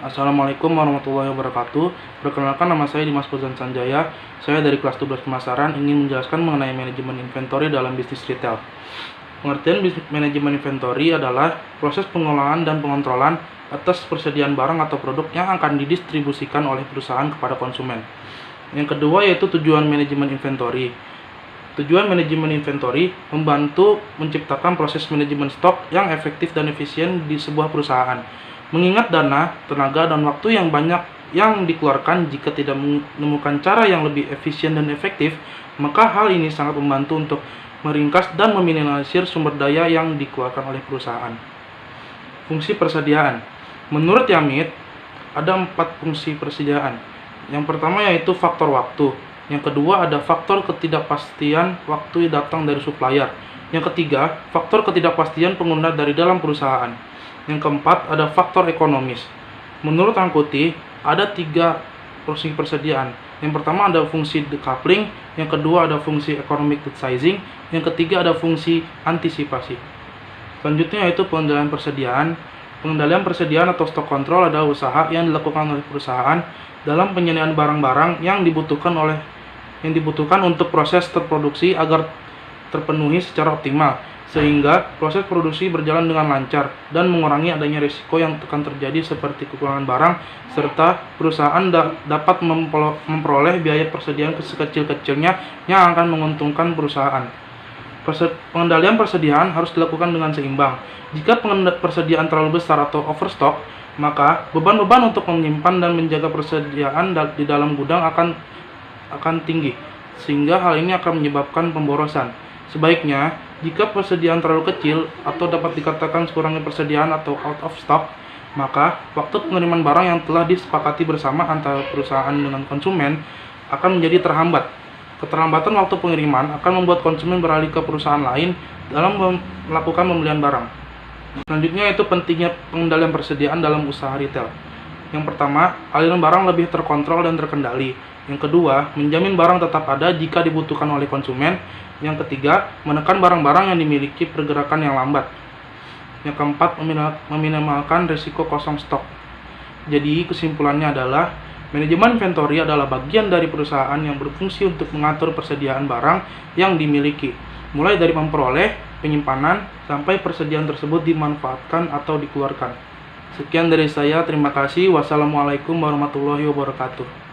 Assalamualaikum warahmatullahi wabarakatuh. Perkenalkan, nama saya Dimas Fauzan Sanjaya. Saya dari kelas 12 pemasaran ingin menjelaskan mengenai manajemen inventory dalam bisnis retail. Pengertian manajemen inventory adalah proses pengelolaan dan pengontrolan atas persediaan barang atau produk yang akan didistribusikan oleh perusahaan kepada konsumen. Yang kedua yaitu tujuan manajemen inventory. Tujuan manajemen inventory membantu menciptakan proses manajemen stok yang efektif dan efisien di sebuah perusahaan. Mengingat dana, tenaga, dan waktu yang banyak yang dikeluarkan jika tidak menemukan cara yang lebih efisien dan efektif, maka hal ini sangat membantu untuk meringkas dan meminimalisir sumber daya yang dikeluarkan oleh perusahaan. Fungsi persediaan. Menurut Yamit, ada 4 fungsi persediaan. Yang pertama yaitu faktor waktu. Yang kedua ada faktor ketidakpastian waktu datang dari supplier. Yang ketiga, faktor ketidakpastian pengguna dari dalam perusahaan. Yang keempat, ada faktor ekonomis. Menurut Angkuti, ada 3 fungsi persediaan. Yang pertama ada fungsi decoupling, yang kedua ada fungsi economic sizing, yang ketiga ada fungsi antisipasi. Selanjutnya yaitu pengendalian persediaan. Pengendalian persediaan atau stock control adalah usaha yang dilakukan oleh perusahaan dalam penyediaan barang-barang yang dibutuhkan untuk proses terproduksi agar terpenuhi secara optimal, sehingga proses produksi berjalan dengan lancar dan mengurangi adanya risiko yang akan terjadi seperti kekurangan barang, serta perusahaan dapat memperoleh biaya persediaan sekecil-kecilnya yang akan menguntungkan perusahaan. Pengendalian persediaan harus dilakukan dengan seimbang. Jika persediaan terlalu besar atau overstock, maka beban-beban untuk menyimpan dan menjaga persediaan di dalam gudang akan tinggi, sehingga hal ini akan menyebabkan pemborosan. Sebaiknya, jika persediaan terlalu kecil atau dapat dikatakan kurangnya persediaan atau out of stock, maka waktu pengiriman barang yang telah disepakati bersama antara perusahaan dengan konsumen akan menjadi terhambat. Keterlambatan waktu pengiriman akan membuat konsumen beralih ke perusahaan lain dalam melakukan pembelian barang. Selanjutnya yaitu pentingnya pengendalian persediaan dalam usaha retail. Yang pertama, aliran barang lebih terkontrol dan terkendali. Yang kedua, menjamin barang tetap ada jika dibutuhkan oleh konsumen. Yang ketiga, menekan barang-barang yang dimiliki pergerakan yang lambat. Yang keempat, meminimalkan risiko kosong stok. Jadi, kesimpulannya adalah manajemen inventory adalah bagian dari perusahaan yang berfungsi untuk mengatur persediaan barang yang dimiliki, mulai dari memperoleh, penyimpanan, sampai persediaan tersebut dimanfaatkan atau dikeluarkan. Sekian dari saya, terima kasih. Wassalamualaikum warahmatullahi wabarakatuh.